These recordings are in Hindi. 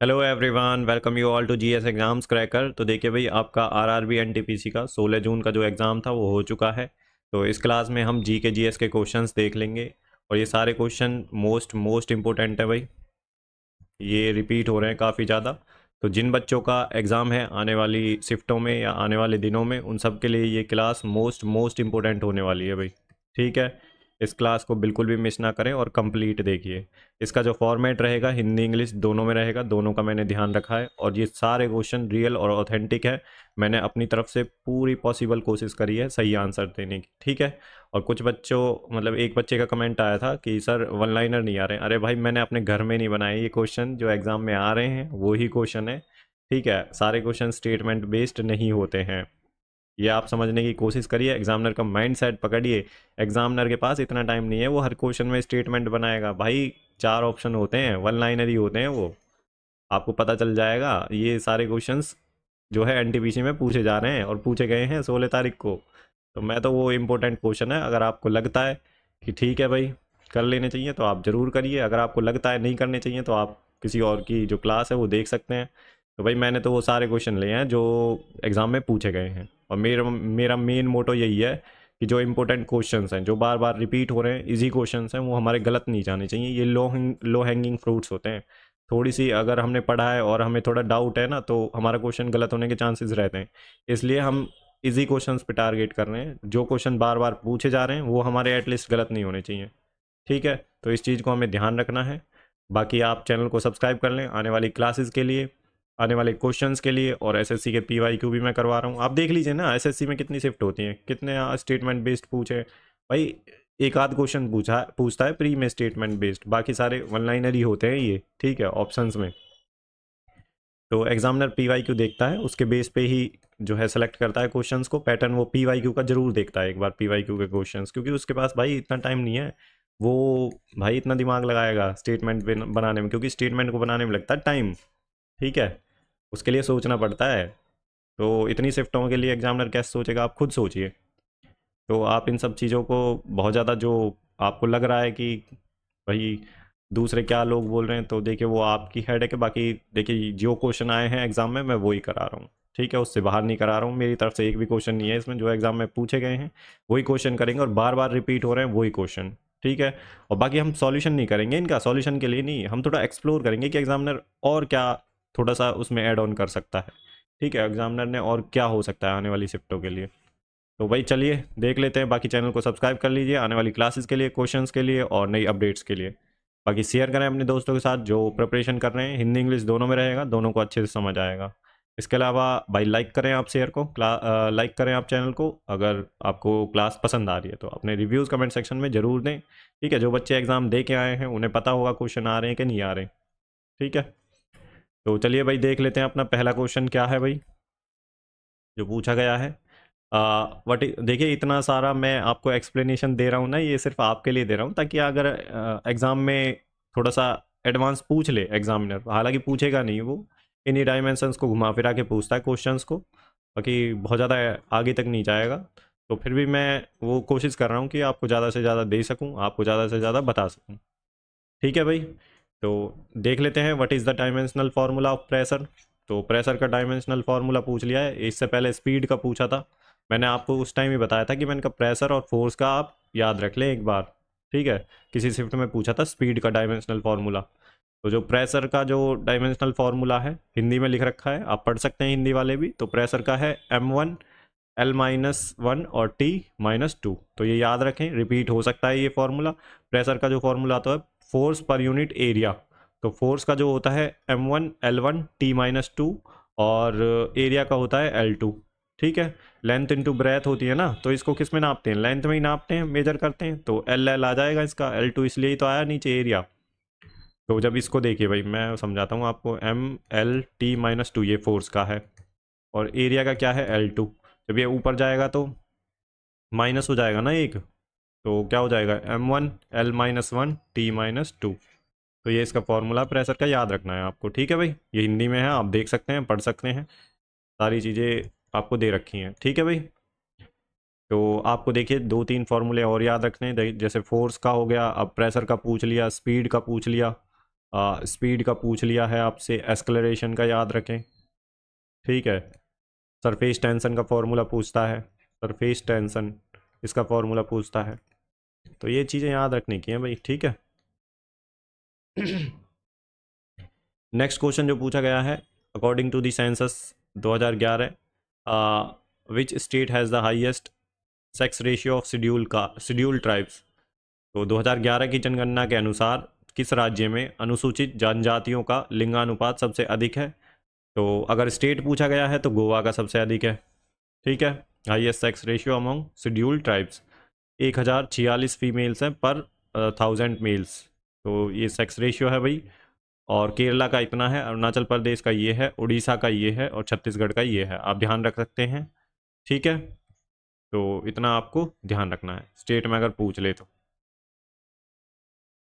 Hello everyone, welcome you all to GS exams cracker. तो देखिए भाई, आपका आरआरबी एनटीपीसी का 16 जून का जो एग्ज़ाम था वो हो चुका है। तो इस क्लास में हम जी के जीएस के क्वेश्चंस देख लेंगे और ये सारे क्वेश्चन मोस्ट इम्पोर्टेंट है भाई। ये रिपीट हो रहे हैं काफ़ी ज़्यादा। तो जिन बच्चों का एग्ज़ाम है आने वाली शिफ्टों में या आने वाले दिनों में, उन सब के लिए ये क्लास मोस्ट इम्पोर्टेंट होने वाली है भाई। ठीक है, इस क्लास को बिल्कुल भी मिस ना करें और कंप्लीट देखिए। इसका जो फॉर्मेट रहेगा हिंदी इंग्लिश दोनों में रहेगा, दोनों का मैंने ध्यान रखा है और ये सारे क्वेश्चन रियल और ऑथेंटिक है। मैंने अपनी तरफ से पूरी पॉसिबल कोशिश करी है सही आंसर देने की। ठीक है। और कुछ बच्चों मतलब एक बच्चे का कमेंट आया था कि सर वन लाइनर नहीं आ रहे। अरे भाई, मैंने अपने घर में नहीं बनाए ये क्वेश्चन, जो एग्ज़ाम में आ रहे हैं वही क्वेश्चन है। ठीक है, सारे क्वेश्चन स्टेटमेंट बेस्ड नहीं होते हैं। ये आप समझने की कोशिश करिए, एग्जामिनर का माइंड सेट पकड़िए। एग्जामिनर के पास इतना टाइम नहीं है वो हर क्वेश्चन में स्टेटमेंट बनाएगा भाई। 4 ऑप्शन होते हैं, वन लाइनर ही होते हैं वो। आपको पता चल जाएगा ये सारे क्वेश्चंस जो है एनटीपीसी में पूछे जा रहे हैं और पूछे गए हैं 16 तारीख को। तो मैं तो वो इम्पोर्टेंट क्वेश्चन है, अगर आपको लगता है कि ठीक है भाई कर लेने चाहिए तो आप ज़रूर करिए। अगर आपको लगता है नहीं करने चाहिए तो आप किसी और की जो क्लास है वो देख सकते हैं। तो भाई मैंने तो वो सारे क्वेश्चन लिए हैं जो एग्ज़ाम में पूछे गए हैं और मेरा मेरा मेन मोटो यही है कि जो इंपॉर्टेंट क्वेश्चंस हैं जो बार बार रिपीट हो रहे हैं, इजी क्वेश्चंस हैं, वो हमारे गलत नहीं जाने चाहिए। ये लो हैंगिंग फ्रूट्स होते हैं। थोड़ी सी अगर हमने पढ़ा है और हमें थोड़ा डाउट है ना, तो हमारा क्वेश्चन गलत होने के चांसेस रहते हैं। इसलिए हम इजी क्वेश्चंस पे टारगेट कर रहे हैं। जो क्वेश्चन बार बार पूछे जा रहे हैं वो हमारे एटलीस्ट गलत नहीं होने चाहिए। ठीक है, तो इस चीज़ को हमें ध्यान रखना है। बाकी आप चैनल को सब्सक्राइब कर लें आने वाली क्लासेस के लिए, आने वाले क्वेश्चंस के लिए। और एसएससी के पीवाईक्यू भी मैं करवा रहा हूँ। आप देख लीजिए ना एसएससी में कितनी शिफ्ट होती हैं, कितने स्टेटमेंट बेस्ड पूछे भाई। एक आध क्वेश्चन पूछता है प्री में स्टेटमेंट बेस्ड, बाकी सारे वन लाइनर ही होते हैं ये। ठीक है, ऑप्शंस में। तो एग्जामिनर पीवाईक्यू देखता है, उसके बेस पे ही जो है सेलेक्ट करता है क्वेश्चंस को। पैटर्न वो पीवाईक्यू का जरूर देखता है एक बार, पीवाईक्यू के क्वेश्चंस, क्योंकि उसके पास भाई इतना टाइम नहीं है। वो भाई इतना दिमाग लगाएगा स्टेटमेंट बनाने में, क्योंकि स्टेटमेंट को बनाने में लगता है टाइम। ठीक है, उसके लिए सोचना पड़ता है। तो इतनी शिफ्टों के लिए एग्जामिनर कैसे सोचेगा, आप खुद सोचिए। तो आप इन सब चीज़ों को बहुत ज़्यादा जो आपको लग रहा है कि भाई दूसरे क्या लोग बोल रहे हैं, तो देखिए वो आपकी हेडेक है। बाकी देखिए जो क्वेश्चन आए हैं एग्जाम में मैं वही करा रहा हूँ। ठीक है, उससे बाहर नहीं करा रहा हूँ। मेरी तरफ से एक भी क्वेश्चन नहीं है इसमें, जो एग्जाम में पूछे गए हैं वही क्वेश्चन करेंगे और बार बार रिपीट हो रहे हैं वही क्वेश्चन। ठीक है, और बाकी हम सॉल्यूशन नहीं करेंगे इनका, सॉल्यूशन के लिए नहीं, हम थोड़ा एक्सप्लोर करेंगे कि एग्जामिनर और क्या थोड़ा सा उसमें ऐड ऑन कर सकता है। ठीक है, एग्जामिनर ने और क्या हो सकता है आने वाली शिफ्टों के लिए। तो भाई चलिए देख लेते हैं। बाकी चैनल को सब्सक्राइब कर लीजिए आने वाली क्लासेस के लिए, क्वेश्चंस के लिए और नई अपडेट्स के लिए। बाकी शेयर करें अपने दोस्तों के साथ जो प्रिपरेशन कर रहे हैं। हिंदी इंग्लिश दोनों में रहेगा, दोनों को अच्छे से समझ आएगा। इसके अलावा भाई लाइक करें आप शेयर को, लाइक करें आप चैनल को। अगर आपको क्लास पसंद आ रही है तो अपने रिव्यूज़ कमेंट सेक्शन में ज़रूर दें। ठीक है, जो बच्चे एग्ज़ाम दे के आए हैं उन्हें पता होगा क्वेश्चन आ रहे हैं कि नहीं आ रहे। ठीक है, तो चलिए भाई देख लेते हैं अपना पहला क्वेश्चन क्या है भाई जो पूछा गया है। वट देखिए, इतना सारा मैं आपको एक्सप्लेनेशन दे रहा हूँ ना, ये सिर्फ आपके लिए दे रहा हूँ ताकि अगर एग्ज़ाम में थोड़ा सा एडवांस पूछ ले एग्जामिनर, हालांकि पूछेगा नहीं वो, इन्हीं डायमेंशंस को घुमा फिरा के पूछता है क्वेश्चंस को, बाकी बहुत ज़्यादा आगे तक नहीं जाएगा। तो फिर भी मैं वो कोशिश कर रहा हूँ कि आपको ज़्यादा से ज़्यादा दे सकूँ, आपको ज़्यादा से ज़्यादा बता सकूँ। ठीक है भाई, तो देख लेते हैं what is the dimensional formula of pressure. तो प्रेशर का डायमेंशनल फार्मूला पूछ लिया है, इससे पहले स्पीड का पूछा था। मैंने आपको उस टाइम ही बताया था कि मैंने कहा प्रेशर और फोर्स का आप याद रख लें एक बार। ठीक है, किसी शिफ्ट में पूछा था स्पीड का डायमेंशनल फार्मूला। तो जो प्रेशर का जो डायमेंशनल फार्मूला है हिंदी में लिख रखा है, आप पढ़ सकते हैं हिंदी वाले भी। तो प्रेशर का है M1 L-1 और T-2। तो ये याद रखें, रिपीट हो सकता है ये फार्मूला। प्रेशर का जो फार्मूला आता है फोर्स पर यूनिट एरिया। तो फोर्स का जो होता है M1 L1 T-2 और एरिया का होता है L2। ठीक है, लेंथ इनटू ब्रेथ होती है ना, तो इसको किस में नापते हैं, लेंथ में ही नापते हैं, मेजर करते हैं। तो LL आ जाएगा इसका, L2 इसलिए ही तो आया नीचे एरिया। तो जब इसको देखिए भाई मैं समझाता हूँ आपको, ML-T-2 ये फोर्स का है और एरिया का क्या है L2। जब ये ऊपर जाएगा तो माइनस हो जाएगा ना एक, तो क्या हो जाएगा M1L-1 T-2। तो ये इसका फॉर्मूला प्रेशर का याद रखना है आपको। ठीक है भाई, ये हिंदी में है, आप देख सकते हैं, पढ़ सकते हैं, सारी चीज़ें आपको दे रखी हैं। ठीक है भाई, तो आपको देखिए 2-3 फार्मूले और याद रखने हैं, जैसे फोर्स का हो गया, अब प्रेशर का पूछ लिया, स्पीड का पूछ लिया। स्पीड का पूछ लिया है आपसे, एक्सेलरेशन का याद रखें, ठीक है। सरफेस टेंशन का फॉर्मूला पूछता है, सरफेस टेंशन इसका फॉर्मूला पूछता है, तो ये चीज़ें याद रखने की हैं भाई, ठीक है। नेक्स्ट क्वेश्चन जो पूछा गया है, according to the census 2011, which state has the highest sex ratio of schedule tribes. तो 2011 की जनगणना के अनुसार किस राज्य में अनुसूचित जनजातियों का लिंगानुपात सबसे अधिक है। तो अगर स्टेट पूछा गया है तो गोवा का सबसे अधिक है, ठीक है। Highest sex ratio among schedule tribes 1046 females हैं पर 1000 मेल्स, तो ये सेक्स रेशियो है भाई। और केरला का इतना है, अरुणाचल प्रदेश का ये है, उड़ीसा का ये है और छत्तीसगढ़ का ये है, आप ध्यान रख सकते हैं, ठीक है। तो इतना आपको ध्यान रखना है स्टेट में अगर पूछ ले तो।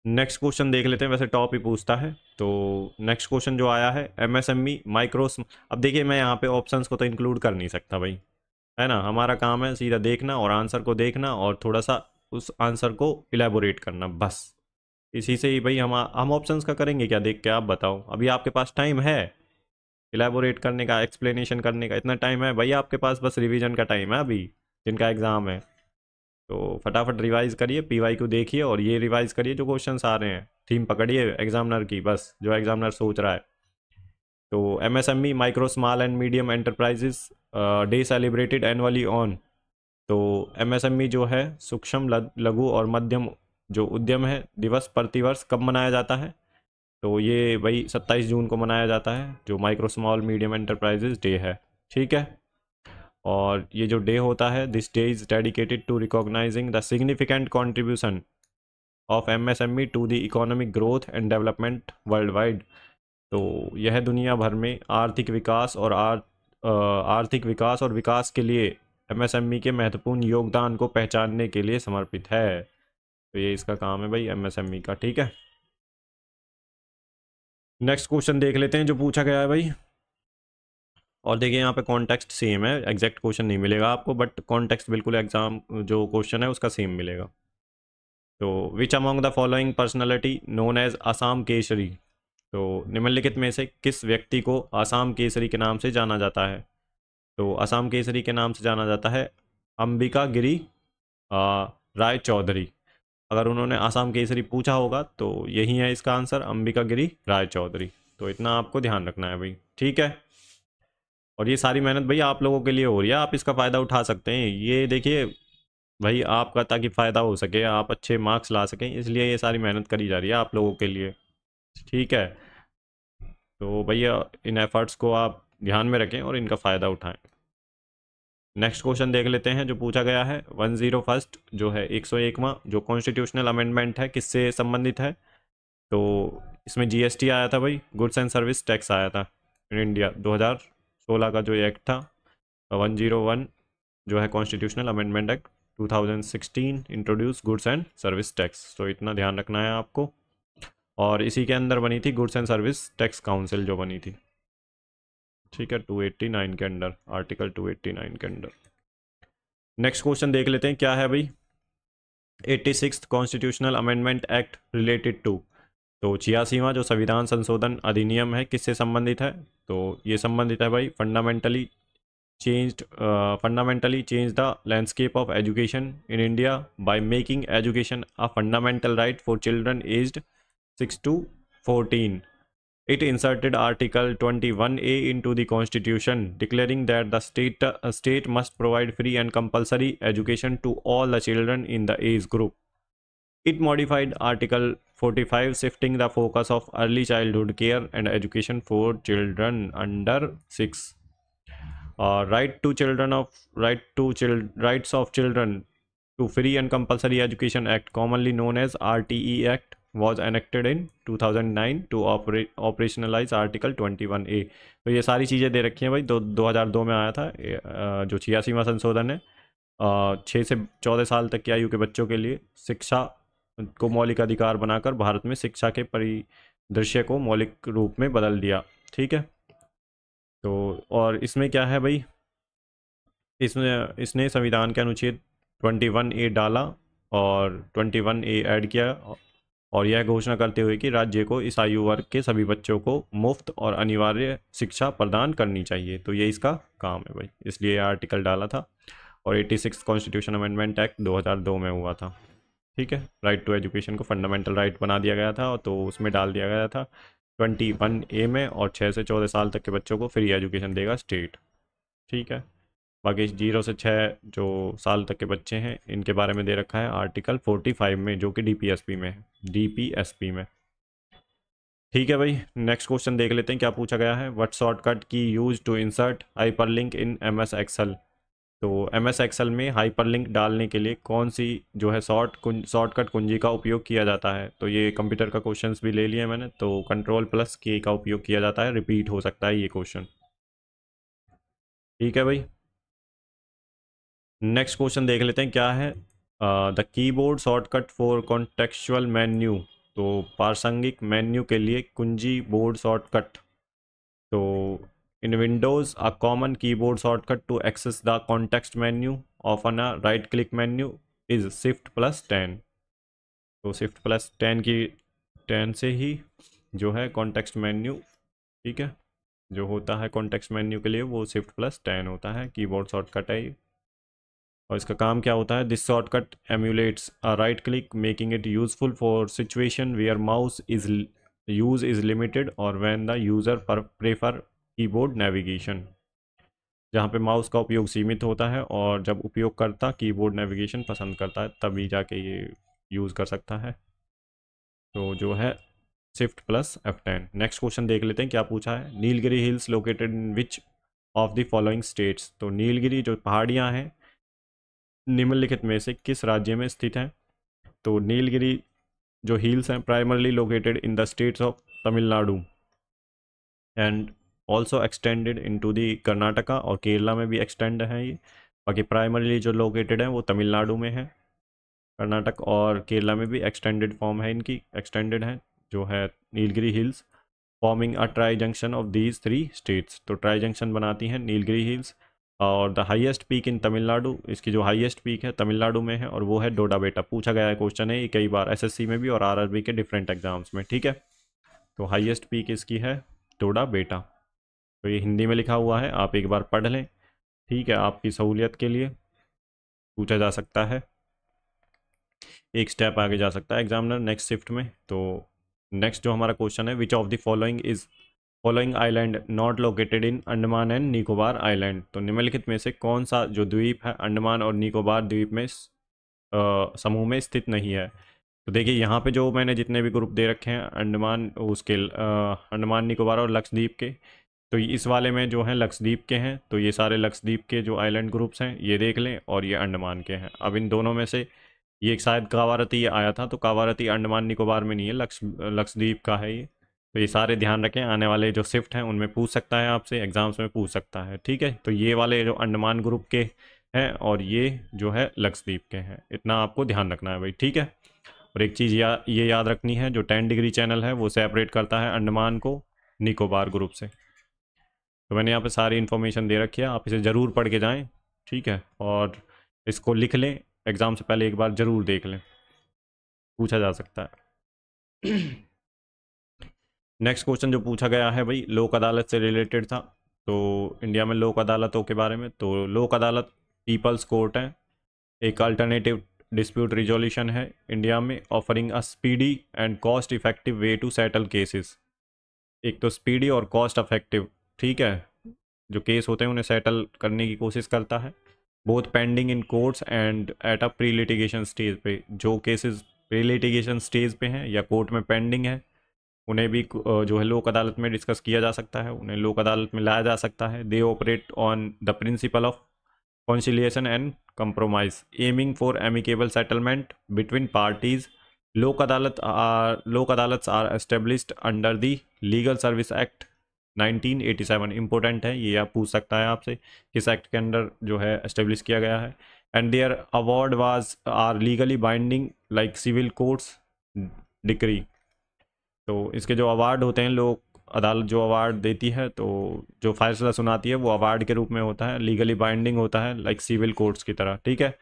नेक्स्ट क्वेश्चन देख लेते हैं, वैसे टॉप ही पूछता है। तो नेक्स्ट क्वेश्चन जो आया है, एमएसएमई माइक्रोस। अब देखिए मैं यहाँ पे ऑप्शंस को तो इंक्लूड कर नहीं सकता भाई, है ना, हमारा काम है सीधा देखना और आंसर को देखना और थोड़ा सा उस आंसर को इलेबोरेट करना, बस इसी से ही भाई हम ऑप्शंस का करेंगे क्या देख के, आप बताओ। अभी आपके पास टाइम है इलेबोरेट करने का, एक्सप्लेनेशन करने का, इतना टाइम है भाई आपके पास, बस रिवीजन का टाइम है अभी जिनका एग्ज़ाम है। तो फटाफट रिवाइज करिए, पीवाई को देखिए और ये रिवाइज करिए जो क्वेश्चंस आ रहे हैं, थीम पकड़िए एग्जामिनर की, बस जो एग्जामिनर सोच रहा है। तो MSME micro small and medium enterprises day celebrated annually on. तो एमएसएमई जो है सूक्ष्म लघु और मध्यम जो उद्यम है दिवस प्रतिवर्ष कब मनाया जाता है। तो ये भाई 27 जून को मनाया जाता है, जो micro small medium enterprises day है, ठीक है। और ये जो डे होता है, this day is dedicated to recognizing the significant contribution of MSME to the economic growth and development world wide. तो यह दुनिया भर में आर्थिक विकास और विकास के लिए एमएसएमई के महत्वपूर्ण योगदान को पहचानने के लिए समर्पित है। तो ये इसका काम है भाई एमएसएमई का, ठीक है। नेक्स्ट क्वेश्चन देख लेते हैं जो पूछा गया है भाई। और देखिए यहाँ पे कॉन्टेक्स्ट सेम है, एग्जैक्ट क्वेश्चन नहीं मिलेगा आपको, बट कॉन्टेक्स्ट बिल्कुल एग्जाम जो क्वेश्चन है उसका सेम मिलेगा। तो which among the following personality known as Assam Kesari. तो निम्नलिखित में से किस व्यक्ति को आसाम केसरी के नाम से जाना जाता है। तो आसाम केसरी के नाम से जाना जाता है अंबिका गिरी राय चौधरी। अगर उन्होंने आसाम केसरी पूछा होगा तो यही है इसका आंसर, अंबिका गिरी राय चौधरी। तो इतना आपको ध्यान रखना है भाई, ठीक है। और ये सारी मेहनत भाई आप लोगों के लिए हो रही है, आप इसका फ़ायदा उठा सकते हैं, ये देखिए भाई आपका, ताकि फ़ायदा हो सके, आप अच्छे मार्क्स ला सकें, इसलिए ये सारी मेहनत करी जा रही है आप लोगों के लिए, ठीक है। तो भैया इन एफर्ट्स को आप ध्यान में रखें और इनका फ़ायदा उठाएं। नेक्स्ट क्वेश्चन देख लेते हैं जो पूछा गया है, 101 जो है 101वां जो कॉन्स्टिट्यूशनल अमेंडमेंट है किससे संबंधित है। तो इसमें जीएसटी आया था भाई, गुड्स एंड सर्विस टैक्स आया था इन इंडिया, 2016 का जो ये एक्ट था 101 जो है constitutional amendment act 2016 introduce goods and service tax. तो इतना ध्यान रखना है आपको। और इसी के अंदर बनी थी goods and service tax council जो बनी थी, ठीक है, 289 के अंडर, आर्टिकल 289 के अंडर। नेक्स्ट क्वेश्चन देख लेते हैं क्या है भाई, 86th constitutional amendment act related to. तो 86वां जो संविधान संशोधन अधिनियम है किससे संबंधित है। तो ये संबंधित है भाई fundamentally change the landscape of education in India by making education a fundamental right for children aged 6 to 14. It inserted Article 21A into the Constitution, declaring that the state must provide free and compulsory education to all the children in the age group. It modified Article 45, shifting the focus of early childhood care and education for children under 6. Rights of Children to Free and Compulsory Education Act, commonly known as RTE Act, was enacted in 2009 to operationalize Article 21A. तो ये सारी चीज़ें दे रखी हैं भाई, 2002 में आया था जो 86वां संशोधन है। 6 से 14 साल तक की आयु के बच्चों के लिए शिक्षा को मौलिक अधिकार बनाकर भारत में शिक्षा के परिदृश्य को मौलिक रूप में बदल दिया, ठीक है। तो और इसमें क्या है भाई, इसने संविधान के अनुच्छेद 21A डाला और 21A ऐड किया और यह घोषणा करते हुए कि राज्य को इस आयु वर्ग के सभी बच्चों को मुफ्त और अनिवार्य शिक्षा प्रदान करनी चाहिए। तो ये इसका काम है भाई, इसलिए यह आर्टिकल डाला था। और 86 कॉन्स्टिट्यूशन अमेंडमेंट एक्ट 2002 में हुआ था। ठीक है, राइट टू एजुकेशन को फंडामेंटल राइट बना दिया गया था, तो उसमें डाल दिया गया था 21A में, और 6 से 14 साल तक के बच्चों को फ्री एजुकेशन देगा स्टेट। ठीक है, बाकी 0 से 6 जो साल तक के बच्चे हैं इनके बारे में दे रखा है आर्टिकल 45 में, जो कि डीपीएसपी में है, डीपीएसपी में। ठीक है भाई, नेक्स्ट क्वेश्चन देख लेते हैं क्या पूछा गया है। What shortcut key use to insert hyperlink in MS Excel. तो एमएस एक्सेल में हाइपरलिंक डालने के लिए कौन सी जो है शॉर्टकट कुंजी का उपयोग किया जाता है। तो ये कंप्यूटर का क्वेश्चंस भी ले लिया मैंने, तो Ctrl+K का उपयोग किया जाता है, रिपीट हो सकता है ये क्वेश्चन। ठीक है भाई, नेक्स्ट क्वेश्चन देख लेते हैं क्या है। The keyboard shortcut for contextual menu. तो प्रासंगिक मेन्यू के लिए कुंजी बोर्ड शॉर्टकट। तो in Windows a common keyboard shortcut to access the context menu of an right click menu is Shift+10। तो Shift+10 की 10 से ही जो है कॉन्टेक्स्ट मेन्यू, ठीक है, जो होता है कॉन्टेक्स्ट मेन्यू के लिए वो Shift+10 होता है, कीबोर्ड शॉर्टकट है ये। और इसका काम क्या होता है। This shortcut emulates a right click making it useful for situation where mouse is use is limited और when the user prefer keyboard navigation. जहाँ पे माउस का उपयोग सीमित होता है और जब उपयोगकर्ता कीबोर्ड नेविगेशन पसंद करता है तभी जाके ये यूज़ कर सकता है। तो जो है Shift+F10। नेक्स्ट क्वेश्चन देख लेते हैं क्या पूछा है। Nilgiri hills located in which of the following states. तो नीलगिरी जो पहाड़ियाँ हैं निम्नलिखित में से किस राज्य में स्थित हैं। तो नीलगिरी जो हिल्स हैं primarily located in the states of Tamil Nadu and also extended into the Karnataka, और केरला में भी एक्सटेंड है ये। बाकी प्राइमरली जो लोकेटेड है वो तमिलनाडु में है, कर्नाटक और केरला में भी एक्सटेंडेड फॉर्म है इनकी, एक्सटेंडेड है जो है Nilgiri hills, forming a try junction of these 3 states. तो ट्राई जंक्शन बनाती हैं नीलगिरी हिल्स। और the highest peak in Tamil Nadu, इसकी जो हाईएस्ट पीक है तमिलनाडु में है और वो है डोडा बेटा। पूछा गया है क्वेश्चन है ये कई बार एसएससी में भी और आरआरबी के डिफरेंट एग्जाम्स में। ठीक है, तो हाईएस्ट पीक इसकी है डोडा बेटा। तो ये हिंदी में लिखा हुआ है, आप एक बार पढ़ लें, ठीक है, आपकी सहूलियत के लिए पूछा जा सकता है, एक स्टेप आगे जा सकता है एग्जामिनर नेक्स्ट शिफ्ट में। तो नेक्स्ट जो हमारा क्वेश्चन है, which of the following island not located in Andaman and Nicobar island. तो निम्नलिखित में से कौन सा जो द्वीप है अंडमान और निकोबार द्वीप में समूह में स्थित नहीं है। तो देखिए यहाँ पे जो मैंने जितने भी ग्रुप दे रखे हैं अंडमान उसके अंडमान निकोबार और लक्षद्वीप के, तो इस वाले में जो है लक्षद्वीप के हैं, तो ये सारे लक्षद्वीप के जो आइलैंड ग्रुप्स हैं ये देख लें, और ये अंडमान के हैं। अब इन दोनों में से ये शायद कावारती आया था, तो कावारती अंडमान निकोबार में नहीं है, लक्षद्वीप का है ये। तो ये सारे ध्यान रखें, आने वाले जो शिफ्ट हैं उनमें पूछ सकता है आपसे, एग्जाम्स में पूछ सकता है। ठीक है, तो ये वाले जो अंडमान ग्रुप के हैं और ये जो है लक्षद्वीप के हैं, इतना आपको ध्यान रखना है भाई। ठीक है, और एक चीज़ ये याद रखनी है, जो 10 डिग्री चैनल है वो सेपरेट करता है अंडमान को निकोबार ग्रुप से। तो मैंने यहाँ पे सारी इन्फॉर्मेशन दे रखी है, आप इसे ज़रूर पढ़ के जाएँ। ठीक है, और इसको लिख लें, एग्ज़ाम से पहले एक बार ज़रूर देख लें, पूछा जा सकता है। नेक्स्ट क्वेश्चन जो पूछा गया है भाई लोक अदालत से रिलेटेड था। तो इंडिया में लोक अदालतों के बारे में, तो लोक अदालत पीपल्स कोर्ट है, एक अल्टरनेटिव डिस्प्यूट रिजोल्यूशन है इंडिया में, offering a speedy and cost effective way to settle cases. एक तो स्पीडी और कॉस्ट इफेक्टिव, ठीक है, जो केस होते हैं उन्हें सेटल करने की कोशिश करता है, both pending in courts and at a pre litigation stage पे। जो केसेस प्री लिटिगेशन स्टेज पे हैं या कोर्ट में पेंडिंग है उन्हें भी जो है लोक अदालत में डिस्कस किया जा सकता है, उन्हें लोक अदालत में लाया जा सकता है। They operate on the principle of conciliation and compromise aiming for amicable settlement between parties. Lok Adalats are established under the legal service act 1987। Important है ये, आप पूछ सकता है आपसे किस एक्ट के अंडर जो है एस्टेब्लिश किया गया है। And their award was are legally binding like civil courts decree. तो इसके जो अवार्ड होते हैं, लोक अदालत जो अवार्ड देती है, तो जो फैसला सुनाती है वो अवार्ड के रूप में होता है, लीगली बाइंडिंग होता है लाइक सिविल कोर्ट्स की तरह। ठीक है,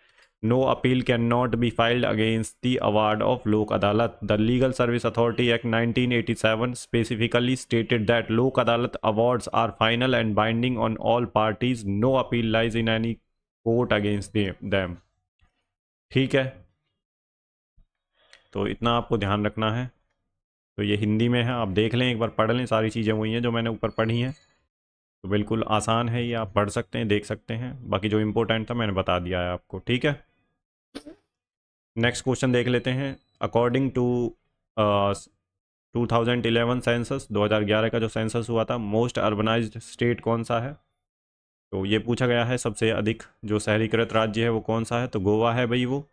no appeal can not be filed against the award of Lok Adalat. The legal service authority act 1987 specifically stated that Lok Adalat awards are final and binding on all parties. No appeal lies in any court against them. ठीक है, तो इतना आपको ध्यान रखना है। तो ये हिंदी में है, आप देख लें, एक बार पढ़ लें, सारी चीज़ें वही हैं जो मैंने ऊपर पढ़ी हैं। तो बिल्कुल आसान है ये, आप पढ़ सकते हैं, देख सकते हैं। बाकी जो इम्पोर्टेंट था मैंने बता दिया है आपको। ठीक है, नेक्स्ट क्वेश्चन देख लेते हैं। अकॉर्डिंग टू 2011 सेंसस, 2011 का जो सेंसस हुआ था, मोस्ट अर्बनाइज्ड स्टेट कौन सा है? तो ये पूछा गया है सबसे अधिक जो शहरीकृत राज्य है वो कौन सा है, तो गोवा है भाई वो।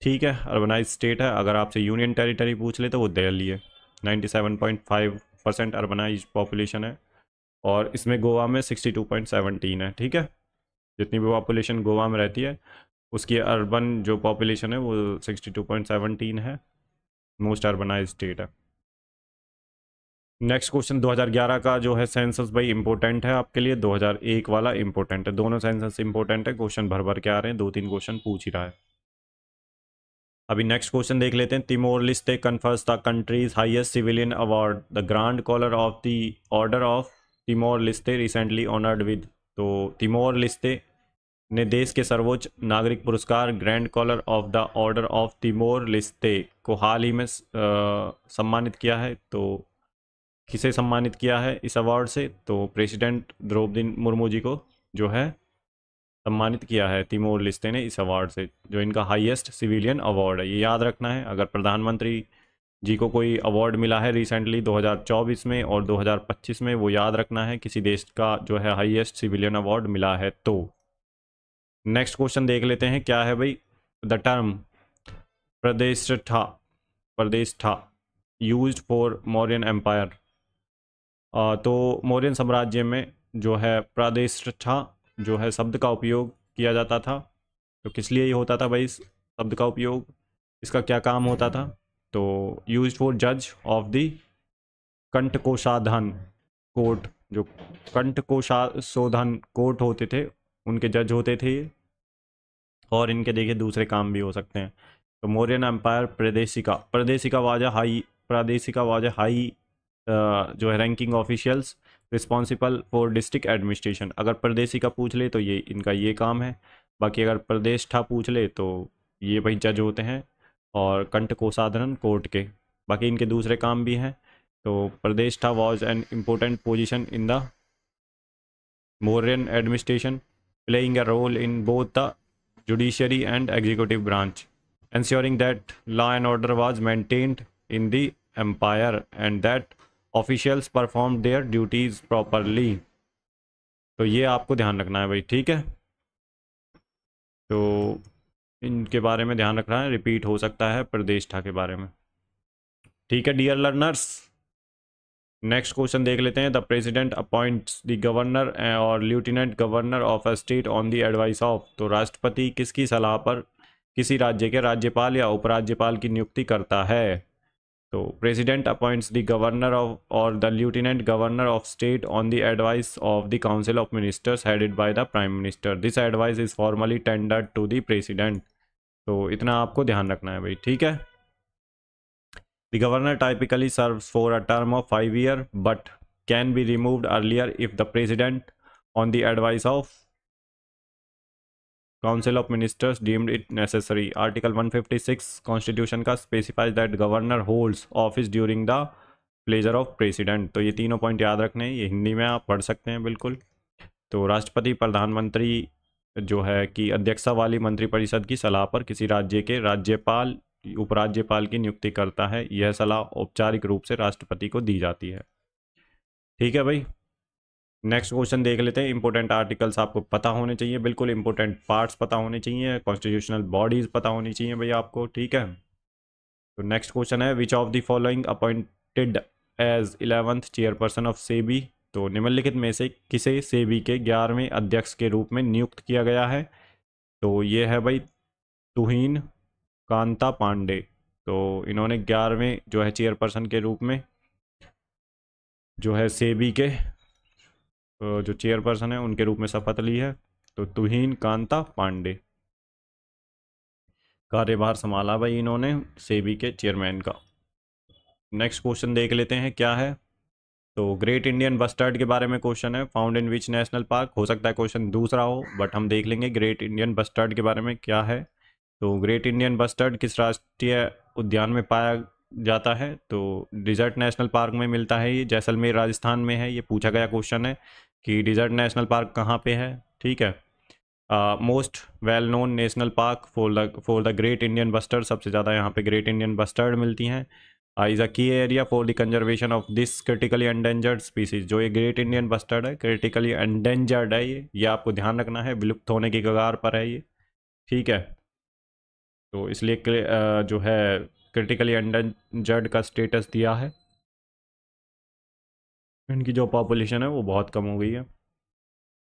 ठीक है, अर्बनाइज स्टेट है। अगर आपसे यूनियन टेरिटरी पूछ ले तो वो दिल्ली है। 97.5% अर्बनाइज पॉपुलेशन है, और इसमें गोवा में 62.17 है। ठीक है, जितनी भी पॉपुलेशन गोवा में रहती है उसकी अर्बन जो पॉपुलेशन है वो 62.17 है। मोस्ट अर्बनाइज स्टेट है। नेक्स्ट क्वेश्चन 2011 का जो है सेंसस भाई इंपॉर्टेंट है आपके लिए, 2001 वाला इंपॉर्टेंट है। दोनों सेंसस इंपॉर्टेंट है, क्वेश्चन भर भर के आ रहे हैं, 2-3 क्वेश्चन पूछ ही रहा है। अभी नेक्स्ट क्वेश्चन देख लेते हैं। Timor Leste confers the country's highest civilian award, the grand collar of the order of Timor Leste recently honoured with. तो तिमोर लिस्टे ने देश के सर्वोच्च नागरिक पुरस्कार grand collar of the order of Timor Leste को हाल ही में सम्मानित किया है। तो किसे सम्मानित किया है इस अवार्ड से? तो प्रेसिडेंट द्रौपदी मुर्मू जी को जो है सम्मानित किया है तिमोर लिस्टे ने इस अवार्ड से, जो इनका हाईएस्ट सिविलियन अवार्ड है। ये याद रखना है। अगर प्रधानमंत्री जी को कोई अवार्ड मिला है रिसेंटली 2024 में और 2025 में, वो याद रखना है किसी देश का जो है हाईएस्ट सिविलियन अवार्ड मिला है। तो नेक्स्ट क्वेश्चन देख लेते हैं, क्या है भाई? The term Pradeshta Pradeshta used for Mauryan empire. तो मौर्यन साम्राज्य में जो है प्रादेष्ठा जो है शब्द का उपयोग किया जाता था। तो किस लिए ये होता था भाई इस शब्द का उपयोग? इसका क्या काम होता था? तो यूज्ड फॉर जज ऑफ द कंटकोषाधन कोर्ट, जो कंटकोषाधन कोर्ट होते थे उनके जज होते थे ये। और इनके देखिए दूसरे काम भी हो सकते हैं। तो मौर्यन एम्पायर प्रादेशिका वाज हाई जो है ranking officials responsible for district administration. अगर प्रदेशिका पूछ ले तो ये इनका ये काम है। बाकी अगर प्रदेष्ठा पूछ ले तो ये भाई जज होते हैं और कंठ कोषाधन कोर्ट के। बाकी इनके दूसरे काम भी हैं। तो Pradeshta was an important position in the Mauryan administration, playing a role in both the judiciary and executive branch, ensuring that law and order was maintained in the empire and that officials performed their duties properly। तो ये आपको ध्यान रखना है भाई। ठीक है, तो इनके बारे में ध्यान रखना है, रिपीट हो सकता है प्रतिष्ठा के बारे में। ठीक है डियर लर्नर्स, नेक्स्ट क्वेश्चन देख लेते हैं। The president appoints the governor और lieutenant governor of a state on the advice of. तो राष्ट्रपति किसकी सलाह पर किसी राज्य के राज्यपाल या उपराज्यपाल की नियुक्ति करता है? तो president appoints the governor of और the lieutenant governor of state on the advice of the council of ministers headed by the prime minister. This advice is formally tendered to the president. तो इतना आपको ध्यान रखना है भाई। ठीक है, the governor typically serves for a term of 5 years but can be removed earlier if the president on the advice of council of ministers deemed it necessary. Article 156 constitution का specifies that governor holds office during the pleasure of president. तो ये तीनों पॉइंट याद रखने हैं, ये हिंदी में आप पढ़ सकते हैं बिल्कुल। तो राष्ट्रपति प्रधानमंत्री जो है कि अध्यक्षता वाली मंत्रिपरिषद की सलाह पर किसी राज्य के राज्यपाल उपराज्यपाल की नियुक्ति करता है। यह सलाह औपचारिक रूप से राष्ट्रपति को दी जाती है। ठीक है भाई, नेक्स्ट क्वेश्चन देख लेते हैं। इंपॉर्टेंट आर्टिकल्स आपको पता होने चाहिए, बिल्कुल इंपॉर्टेंट पार्ट्स पता होने चाहिए, कॉन्स्टिट्यूशनल बॉडीज पता होनी चाहिए भैया आपको। ठीक है, तो नेक्स्ट क्वेश्चन है, which of the following appointed as 11th chairperson of SEBI. तो निम्नलिखित में से किसे सेबी के 11वें अध्यक्ष के रूप में नियुक्त किया गया है? तो ये है भाई तुहिन कांता पांडे। तो इन्होंने 11वें जो है चेयरपर्सन के रूप में जो है सेबी के जो चेयरपर्सन है उनके रूप में शपथ ली है। तो तुहिन कांता पांडे। कार्यभार संभाला भाई इन्होंने सेबी के चेयरमैन का। नेक्स्ट क्वेश्चन देख लेते हैं क्या है। तो ग्रेट इंडियन बस्टर्ड के बारे में क्वेश्चन है, found in which national park. हो सकता है क्वेश्चन दूसरा हो, बट हम देख लेंगे ग्रेट इंडियन बस्टर्ड के बारे में क्या है। तो ग्रेट इंडियन बस्टर्ड किस राष्ट्रीय उद्यान में पाया जाता है? तो डिजर्ट नेशनल पार्क में मिलता है, ये जैसलमेर राजस्थान में है। ये पूछा गया क्वेश्चन है कि डिजर्ट नेशनल पार्क कहाँ पे है, ठीक है। Most well known national park for the great Indian bustard, सबसे ज़्यादा यहाँ पे ग्रेट इंडियन बस्टर्ड मिलती हैं। इज़ अ की area for the conservation of this critically endangered species. जो ये ग्रेट इंडियन बस्टर्ड है क्रिटिकली एंडेंजर्ड है, ये आपको ध्यान रखना है, विलुप्त होने की कगार पर है ये, ठीक है। तो इसलिए जो है क्रिटिकली एंडेंजर्ड का स्टेटस दिया है। इनकी जो पॉपुलेशन है वो बहुत कम हो गई है।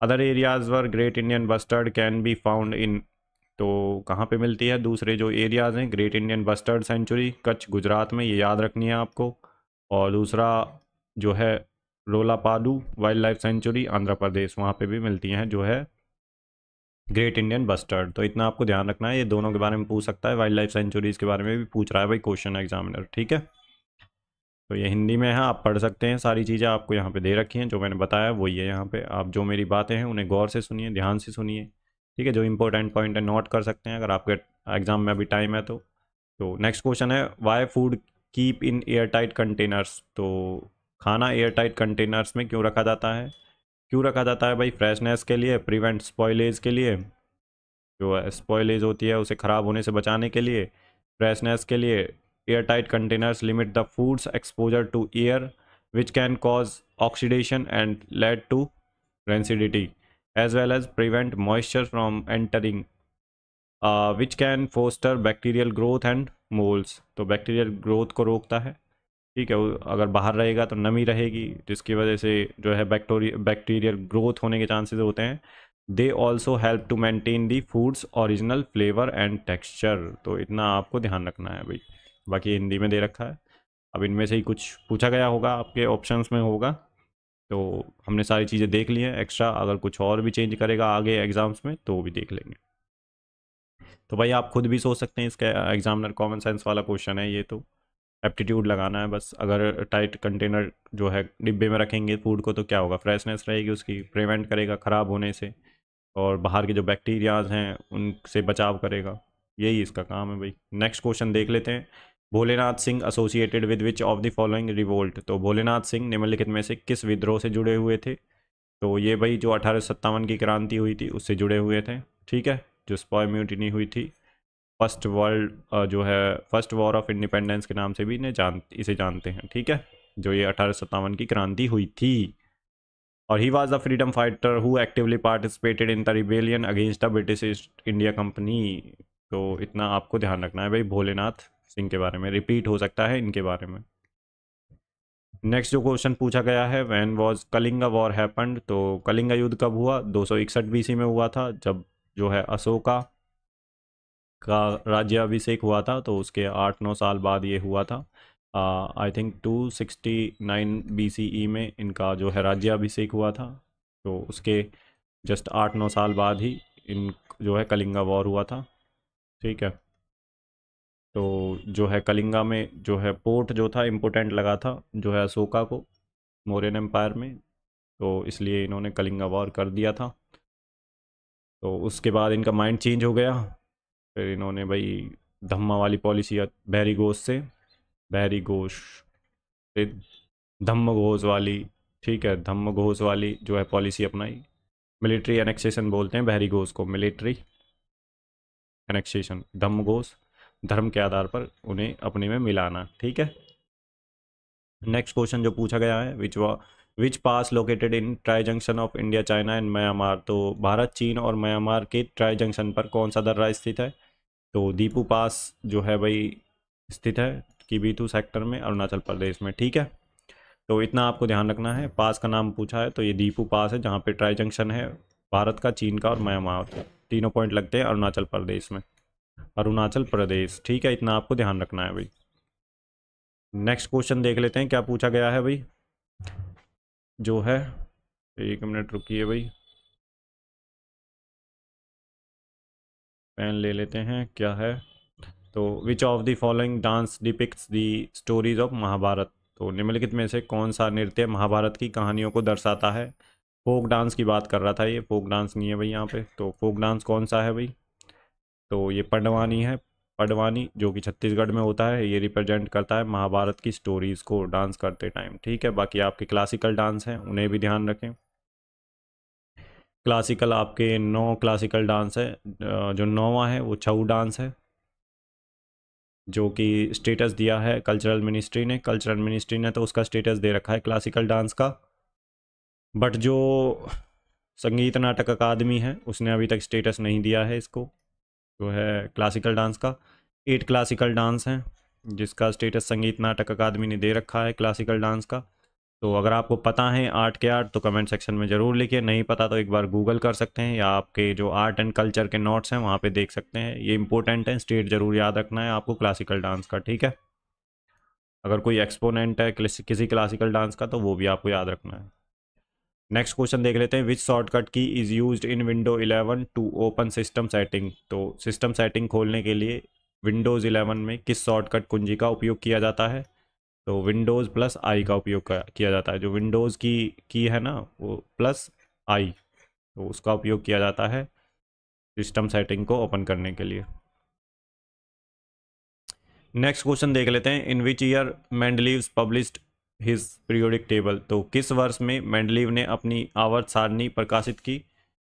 Other areas where great Indian bustard can be found in. तो कहाँ पे मिलती है दूसरे जो एरियाज़ हैं? Great Indian bustard sanctuary Kutch Gujarat में, ये याद रखनी है आपको। और दूसरा जो है रोलापाडू wild life sanctuary Andhra Pradesh, वहाँ पे भी मिलती हैं जो है ग्रेट इंडियन बस्टर्ड। तो इतना आपको ध्यान रखना है, ये दोनों के बारे में पूछ सकता है, वाइल्ड लाइफ सेंचुरीज़ के बारे में भी पूछ रहा है भाई क्वेश्चन एग्जामिनर, ठीक है। तो ये हिंदी में है, आप पढ़ सकते हैं, सारी चीज़ें आपको यहाँ पे दे रखी हैं, जो मैंने बताया वही है यहाँ पे। आप जो मेरी बातें हैं उन्हें गौर से सुनिए, ध्यान से सुनिए, ठीक है। जो इंपॉर्टेंट पॉइंट है नोट कर सकते हैं अगर आपके एग्जाम में अभी टाइम है तो नेक्स्ट क्वेश्चन है, why food keep in air tight containers. तो खाना एयर टाइट कंटेनर्स में क्यों रखा जाता है? क्यों रखा जाता है भाई? फ्रेशनेस के लिए, प्रिवेंट स्पॉइलेज के लिए, जो स्पॉइलेज होती है उसे ख़राब होने से बचाने के लिए, फ्रेशनेस के लिए। Air tight containers limit the foods exposure to air which can cause oxidation and lead to rancidity as well as prevent moisture from entering which can foster bacterial growth and moulds. तो बैक्टीरियल ग्रोथ को रोकता है, ठीक है। अगर बाहर रहेगा तो नमी रहेगी, जिसकी वजह से जो है बैक्टीरियल ग्रोथ होने के चांसेस होते हैं। They also help to maintain the foods original flavour and texture. तो इतना आपको ध्यान रखना है भाई, बाकी हिंदी में दे रखा है। अब इनमें से ही कुछ पूछा गया होगा, आपके ऑप्शंस में होगा। तो हमने सारी चीज़ें देख ली हैं, एक्स्ट्रा अगर कुछ और भी चेंज करेगा आगे एग्जाम्स में तो वो भी देख लेंगे। तो भाई आप खुद भी सोच सकते हैं, इसका एग्जामिनर कॉमन सेंस वाला क्वेश्चन है ये, तो एप्टीट्यूड लगाना है बस। अगर टाइट कंटेनर जो है डिब्बे में रखेंगे फूड को तो क्या होगा? फ्रेशनेस रहेगी उसकी, प्रिवेंट करेगा ख़राब होने से, और बाहर के जो बैक्टीरियाज हैं उनसे बचाव करेगा, यही इसका काम है भाई। नेक्स्ट क्वेश्चन देख लेते हैं। Bholenath Singh associated with which of the following revolt. तो भोलेनाथ सिंह निम्नलिखित में से किस विद्रोह से जुड़े हुए थे? तो ये भाई जो 1857 की क्रांति हुई थी उससे जुड़े हुए थे, ठीक है। जो स्पॉय म्यूटिनी हुई थी, जो है फर्स्ट वॉर ऑफ इंडिपेंडेंस के नाम से भी इसे जानते हैं, ठीक है। जो ये 1857 की क्रांति हुई थी। और he was the freedom fighter who actively participated in the rebellion against the British east India company. तो इतना आपको ध्यान रखना है भाई भोलेनाथ सिंह के बारे में, रिपीट हो सकता है इनके बारे में। नेक्स्ट जो क्वेश्चन पूछा गया है, when was Kalinga war happened. तो कलिंगा युद्ध कब हुआ? 261 बीसी में हुआ था, जब जो है अशोका का राज्याभिषेक हुआ था। तो उसके 8-9 साल बाद ये हुआ था। आई थिंक 269 BCE में इनका जो है राज्याभिषेक हुआ था। तो उसके जस्ट 8-9 साल बाद ही इन जो है कलिंगा वॉर हुआ था, ठीक है। तो जो है कलिंगा में जो है पोर्ट जो था इम्पोर्टेंट लगा था जो है अशोका को मौर्यन एम्पायर में, तो इसलिए इन्होंने कलिंगा वॉर कर दिया था। तो उसके बाद इनका माइंड चेंज हो गया, फिर इन्होंने भाई धम्मा वाली पॉलिसी, बहरी घोष से बहरी घोष से धम्म घोष वाली, ठीक है, धम्म घोष वाली जो है पॉलिसी अपनाई। मिलिट्री एनेक्सेशन बोलते हैं बहरी घोष को, मिलिट्री एनेक्सेशन, धम्म घोष धर्म के आधार पर उन्हें अपने में मिलाना, ठीक है। नेक्स्ट क्वेश्चन जो पूछा गया है, which pass located in tri junction of India China and Myanmar. तो भारत चीन और म्यांमार के ट्राई जंक्शन पर कौन सा दर्रा स्थित है? तो दीपू पास जो है भाई स्थित है किबीतू सेक्टर में, अरुणाचल प्रदेश में, ठीक है। तो इतना आपको ध्यान रखना है, पास का नाम पूछा है तो ये दीपू पास है, जहाँ पे ट्राई जंक्शन है भारत का, चीन का और म्यांमार, तीनों पॉइंट लगते हैं अरुणाचल प्रदेश में, अरुणाचल प्रदेश, ठीक है। इतना आपको ध्यान रखना है भाई। नेक्स्ट क्वेश्चन देख लेते हैं क्या पूछा गया है भाई, जो है 1 मिनट रुकिए भाई, पेन ले लेते हैं क्या है। तो which of the following dance depicts the stories of Mahabharat, तो निम्नलिखित में से कौन सा नृत्य महाभारत की कहानियों को दर्शाता है। फोक डांस की बात कर रहा था, ये फोक डांस नहीं है भाई यहाँ पे। तो फोक डांस कौन सा है भाई, तो ये पडवानी है। पडवानी जो कि छत्तीसगढ़ में होता है, ये रिप्रेजेंट करता है महाभारत की स्टोरीज को डांस करते टाइम। ठीक है, बाकी आपके क्लासिकल डांस हैं उन्हें भी ध्यान रखें। क्लासिकल आपके 9 क्लासिकल डांस है। जो 9वां है वो छऊ डांस है, जो कि स्टेटस दिया है कल्चरल मिनिस्ट्री ने। कल्चरल मिनिस्ट्री ने तो उसका स्टेटस दे रखा है क्लासिकल डांस का, बट जो संगीत नाटक अकादमी है उसने अभी तक स्टेटस नहीं दिया है इसको, जो है क्लासिकल डांस का। 8 क्लासिकल डांस हैं जिसका स्टेटस संगीत नाटक अकादमी ने दे रखा है क्लासिकल डांस का। तो अगर आपको पता है 8 के 8 तो कमेंट सेक्शन में ज़रूर लिखिए, नहीं पता तो एक बार गूगल कर सकते हैं या आपके जो आर्ट एंड कल्चर के नोट्स हैं वहाँ पे देख सकते हैं। ये इंपॉर्टेंट है, स्टेट ज़रूर याद रखना है आपको क्लासिकल डांस का। ठीक है, अगर कोई एक्सपोनेंट है किसी क्लासिकल डांस का तो वो भी आपको याद रखना है। नेक्स्ट क्वेश्चन देख लेते हैं, which shortcut key is used in window 11 to open system setting, तो सिस्टम सेटिंग खोलने के लिए विंडोज़ 11 में किस शॉर्टकट कुंजी का उपयोग किया जाता है। तो विंडोज़ प्लस आई का उपयोग किया जाता है। जो विंडोज़ की है ना वो प्लस आई, तो उसका उपयोग किया जाता है सिस्टम सेटिंग को ओपन करने के लिए। नेक्स्ट क्वेश्चन देख लेते हैं, in which year Mendeleev's published his periodic table, तो किस वर्ष में मेंडलीव ने अपनी आवर्त सारणी प्रकाशित की।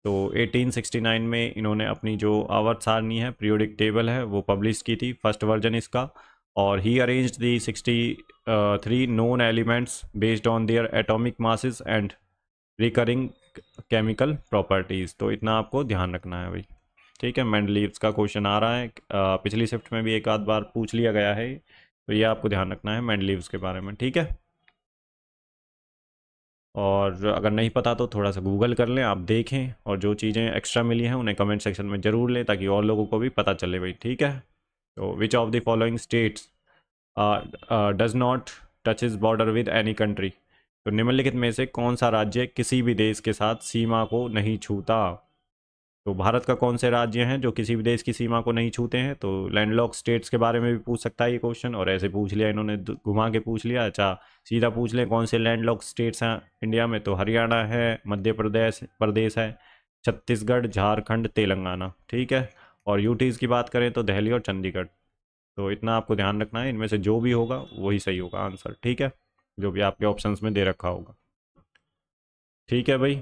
तो 1869 में इन्होंने अपनी जो आवर्त सारणी है पीरियोडिक टेबल है वो पब्लिश की थी, फर्स्ट वर्जन इसका। और he arranged the 63 known elements based on their atomic masses and recurring chemical properties, तो इतना आपको ध्यान रखना है भाई। ठीक है, मेंडलीव्स का क्वेश्चन आ रहा है, पिछली शिफ्ट में भी एक आध बार पूछ लिया गया है, तो ये आपको ध्यान रखना है मेंडलीव्स के बारे में। ठीक है, और अगर नहीं पता तो थोड़ा सा गूगल कर लें, आप देखें, और जो चीज़ें एक्स्ट्रा मिली हैं उन्हें कमेंट सेक्शन में ज़रूर लें ताकि और लोगों को भी पता चले भाई। ठीक है, तो which of the following states does not touch is border with any country, तो निम्नलिखित में से कौन सा राज्य किसी भी देश के साथ सीमा को नहीं छूता। तो भारत का कौन से राज्य हैं जो किसी भी देश की सीमा को नहीं छूते हैं। तो लैंडलॉक स्टेट्स के बारे में भी पूछ सकता है ये क्वेश्चन, और ऐसे पूछ लिया इन्होंने, घुमा के पूछ लिया। अच्छा, सीधा पूछ लें कौन से लैंडलॉक स्टेट्स हैं इंडिया में, तो हरियाणा है, मध्य प्रदेश है, छत्तीसगढ़, झारखंड, तेलंगाना। ठीक है, और यूटीज़ की बात करें तो दिल्ली और चंडीगढ़। तो इतना आपको ध्यान रखना है, इनमें से जो भी होगा वही सही होगा आंसर। ठीक है, जो भी आपके ऑप्शंस में दे रखा होगा। ठीक है भाई,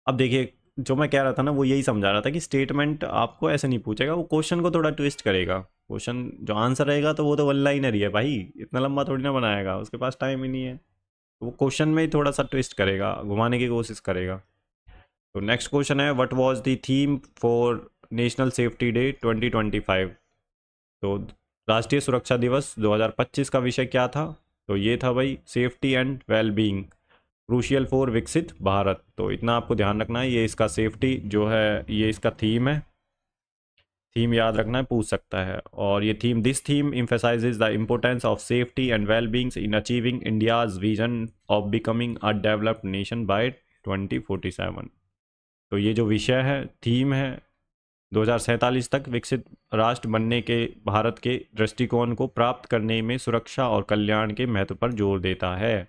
अब देखिए जो मैं कह रहा था ना वो यही समझा रहा था कि स्टेटमेंट आपको ऐसे नहीं पूछेगा, वो क्वेश्चन को थोड़ा ट्विस्ट करेगा। क्वेश्चन जो आंसर रहेगा तो वो तो वन लाइनर ही है भाई, इतना लंबा थोड़ी ना बनाएगा, उसके पास टाइम ही नहीं है। तो वो क्वेश्चन में ही थोड़ा सा ट्विस्ट करेगा, घुमाने की कोशिश करेगा। तो नेक्स्ट क्वेश्चन है, what was the theme for national safety day 2025, तो राष्ट्रीय सुरक्षा दिवस 2025 का विषय क्या था। तो ये था भाई safety and well being crucial for विकसित भारत। तो इतना आपको ध्यान रखना है, ये इसका सेफ्टी जो है ये इसका थीम है, थीम याद रखना है, पूछ सकता है। और ये theme, this theme emphasizes the importance of safety and well beings in achieving India's vision of becoming a developed nation by 2047। तो ये जो विषय है, थीम है, 2047 तक विकसित राष्ट्र बनने के भारत के दृष्टिकोण को प्राप्त करने में सुरक्षा और कल्याण के महत्व पर जोर देता है।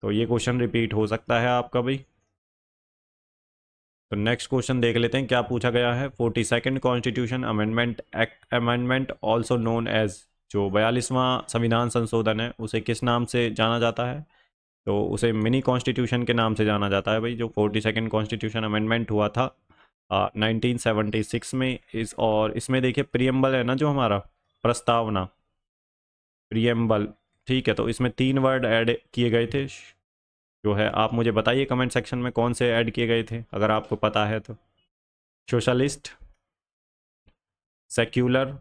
तो ये क्वेश्चन रिपीट हो सकता है आपका भाई। तो नेक्स्ट क्वेश्चन देख लेते हैं क्या पूछा गया है। 42nd constitution amendment act amendment also known as, जो 42वां संविधान संशोधन है उसे किस नाम से जाना जाता है। तो उसे मिनी कॉन्स्टिट्यूशन के नाम से जाना जाता है भाई। जो 42nd कॉन्स्टिट्यूशन अमेंडमेंट हुआ था 1976 में, और इसमें देखिए प्रियम्बल है ना जो हमारा प्रस्तावना, प्रियम्बल। ठीक है, तो इसमें 3 वर्ड ऐड किए गए थे, जो है आप मुझे बताइए कमेंट सेक्शन में कौन से ऐड किए गए थे अगर आपको पता है तो। सोशलिस्ट, सेक्युलर,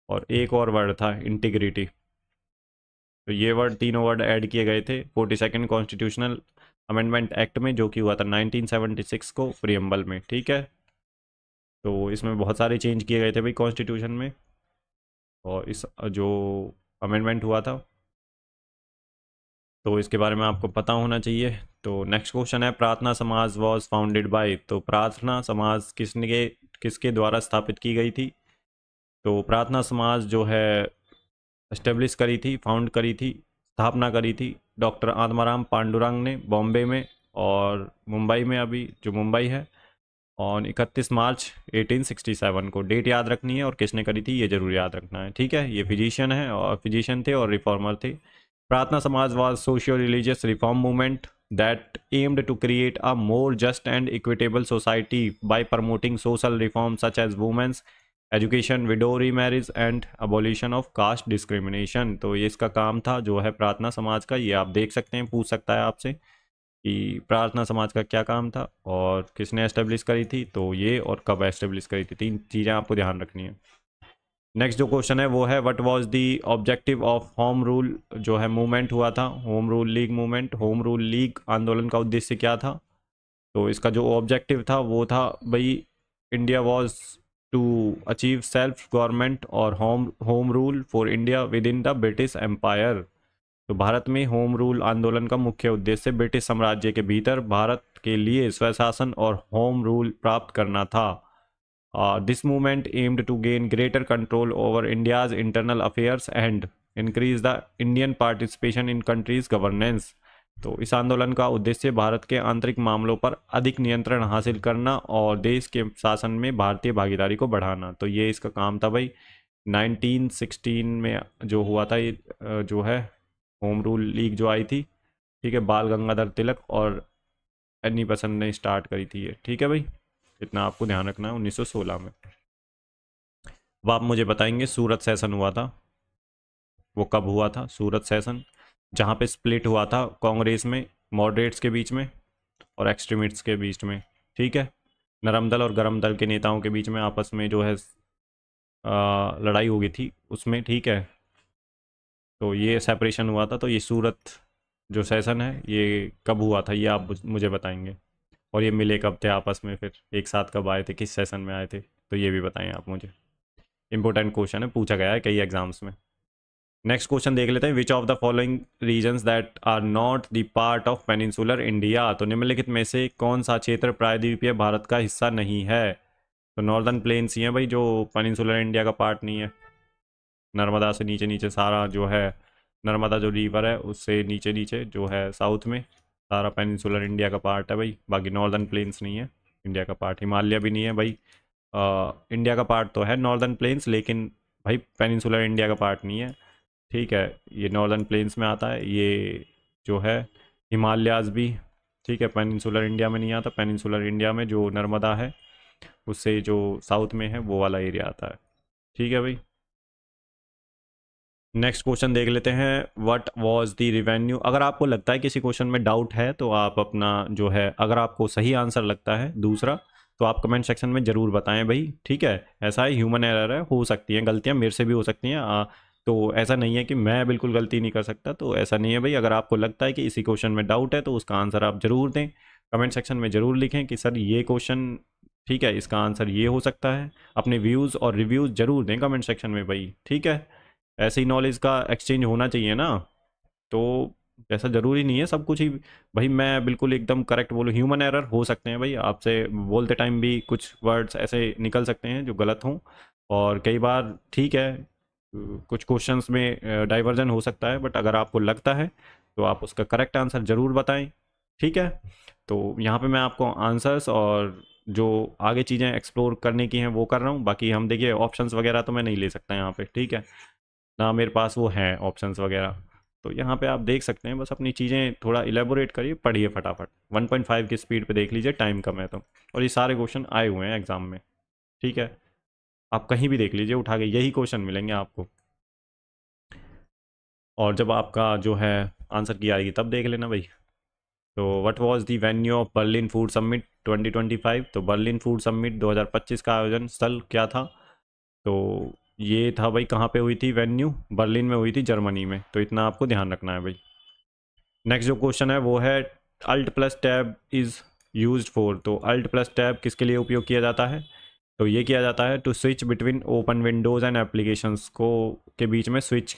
और एक और वर्ड था इंटीग्रिटी। तो ये वर्ड, तीनों वर्ड ऐड किए गए थे 42nd कॉन्स्टिट्यूशनल अमेंडमेंट एक्ट में, जो कि हुआ था 1976 को प्रियम्बल में। ठीक है, तो इसमें बहुत सारे चेंज किए गए थे भाई कॉन्स्टिट्यूशन में, और इस जो अमेंडमेंट हुआ था तो इसके बारे में आपको पता होना चाहिए। तो नेक्स्ट क्वेश्चन है, प्रार्थना समाज वॉज फाउंडेड बाय, तो प्रार्थना समाज किसके द्वारा स्थापित की गई थी। तो प्रार्थना समाज जो है एस्टेब्लिश करी थी, फाउंड करी थी, स्थापना करी थी डॉक्टर आत्माराम पांडुरंग ने बॉम्बे में और मुंबई में, अभी जो मुंबई है, और 31 मार्च 1867 को। डेट याद रखनी है और किसने करी थी ये जरूर याद रखना है, ठीक है। ये फिजिशियन है और फिजिशियन थे और रिफॉर्मर थे। प्रार्थना समाज was socio religious reform movement that aimed to create a more just and equitable society by promoting social reforms such as women's education, window remarriage and abolition of caste discrimination. तो ये इसका काम था जो है प्रार्थना समाज का। ये आप देख सकते हैं, पूछ सकता है आपसे कि प्रार्थना समाज का क्या काम था और किसने एस्टेब्लिश करी थी, तो ये और कब एस्टेब्लिश करी थी, 3 चीज़ें आपको ध्यान रखनी है। नेक्स्ट जो क्वेश्चन है वो है what was the objective of home rule जो है मूवमेंट हुआ था, home rule league movement, home rule league आंदोलन का उद्देश्य क्या था। तो इसका जो ऑब्जेक्टिव था वो था भाई, India was to achieve self government और home home rule for India within the British empire. तो भारत में होम रूल आंदोलन का मुख्य उद्देश्य ब्रिटिश साम्राज्य के भीतर भारत के लिए स्वशासन और होम रूल प्राप्त करना था। This movement aimed to gain greater control over India's internal affairs and increase the Indian participation in country's governance। तो इस आंदोलन का उद्देश्य भारत के आंतरिक मामलों पर अधिक नियंत्रण हासिल करना और देश के शासन में भारतीय भागीदारी को बढ़ाना। तो ये इसका काम था भाई। 1916 में जो हुआ था ये जो है होम रूल लीग जो आई थी, ठीक है, बाल गंगाधर तिलक और एनी बेसेंट ने स्टार्ट करी थी ये, ठीक है भाई। इतना आपको ध्यान रखना है। 1916 में। अब आप मुझे बताएंगे सूरत सेशन हुआ था वो कब हुआ था। सूरत सेशन जहाँ पे स्प्लिट हुआ था कांग्रेस में मॉडरेट्स के बीच में और एक्सट्रीमिस्ट्स के बीच में, ठीक है। नरम दल और गरम दल के नेताओं के बीच में आपस में जो है लड़ाई हो गई थी उसमें, ठीक है। तो ये सेपरेशन हुआ था। तो ये सूरत जो सेशन है ये कब हुआ था ये आप मुझे बताएंगे। और ये मिले कब थे आपस में, फिर एक साथ कब आए थे, किस सेशन में आए थे, तो ये भी बताएं आप मुझे। इंपॉर्टेंट क्वेश्चन है, पूछा गया है कई एग्जाम्स में। नेक्स्ट क्वेश्चन देख लेते हैं। Which of the following reasons that are not the part of peninsular India. तो निम्नलिखित में से कौन सा क्षेत्र प्रायद्वीपीय भारत का हिस्सा नहीं है। तो नॉर्दर्न प्लेन्स ही हैं भाई जो पेनिनसुलर इंडिया का पार्ट नहीं है। नर्मदा से नीचे नीचे सारा जो है, नर्मदा जो रिवर है उससे नीचे नीचे जो है साउथ में सारा पेनिनसुलर इंडिया का पार्ट है भाई। बाकी नॉर्दर्न प्लेन्स नहीं है इंडिया का पार्ट। हिमालय भी नहीं है भाई। इंडिया का पार्ट तो है नॉर्दर्न प्लेन्स, लेकिन भाई पेनिनसुलर इंडिया का पार्ट नहीं है, ठीक है। ये नॉर्दर्न प्लेन्स में आता है। ये जो है हिमालयाज भी, ठीक है, पेनिनसुलर इंडिया में नहीं आता। पेनिनसुलर इंडिया में जो नर्मदा है उससे जो साउथ में है वो वाला एरिया आता है, ठीक है भाई। नेक्स्ट क्वेश्चन देख लेते हैं। What was the revenue. अगर आपको लगता है किसी क्वेश्चन में डाउट है तो आप अपना जो है, अगर आपको सही आंसर लगता है दूसरा तो आप कमेंट सेक्शन में ज़रूर बताएं भाई, ठीक है। ऐसा है, ह्यूमन एरर है, हो सकती हैं गलतियां, मेरे से भी हो सकती हैं। तो ऐसा नहीं है कि मैं बिल्कुल गलती नहीं कर सकता, तो ऐसा नहीं है भाई। अगर आपको लगता है कि इसी क्वेश्चन में डाउट है तो उसका आंसर आप ज़रूर दें, कमेंट सेक्शन में ज़रूर लिखें कि सर ये क्वेश्चन, ठीक है, इसका आंसर ये हो सकता है। अपने व्यूज़ और रिव्यूज़ ज़रूर दें कमेंट सेक्शन में भाई, ठीक है। ऐसे ही नॉलेज का एक्सचेंज होना चाहिए ना। तो ऐसा ज़रूरी नहीं है सब कुछ ही भाई मैं बिल्कुल एकदम करेक्ट बोलूँ। ह्यूमन एरर हो सकते हैं भाई, आपसे बोलते टाइम भी कुछ वर्ड्स ऐसे निकल सकते हैं जो गलत हों। और कई बार ठीक है, कुछ क्वेश्चंस में डाइवर्जन हो सकता है, बट अगर आपको लगता है तो आप उसका करेक्ट आंसर ज़रूर बताएं, ठीक है। तो यहाँ पे मैं आपको आंसर्स और जो आगे चीज़ें एक्सप्लोर करने की हैं वो कर रहा हूँ। बाकी हम देखिए ऑप्शंस वगैरह तो मैं नहीं ले सकता यहाँ पे, ठीक है ना, मेरे पास वो हैं ऑप्शंस वगैरह। तो यहाँ पे आप देख सकते हैं, बस अपनी चीज़ें थोड़ा इलेबोरेट करिए, पढ़िए फटाफट। 1.5 की स्पीड पे देख लीजिए, टाइम कम है तो। और ये सारे क्वेश्चन आए हुए हैं एग्जाम में, ठीक है। आप कहीं भी देख लीजिए उठा के, यही क्वेश्चन मिलेंगे आपको। और जब आपका जो है आंसर की आएगी तब देख लेना भाई। तो what was the venue of Berlin food summit 2025। तो बर्लिन फूड समिट 2025 का आयोजन स्थल क्या था। तो ये था भाई, कहाँ पे हुई थी वेन्यू, बर्लिन में हुई थी, जर्मनी में। तो इतना आपको ध्यान रखना है भाई। नेक्स्ट जो क्वेश्चन है वो है alt plus tab is used for. तो अल्ट प्लस टैब किसके लिए उपयोग किया जाता है। तो ये किया जाता है to switch between open windows and applications को के बीच में स्विच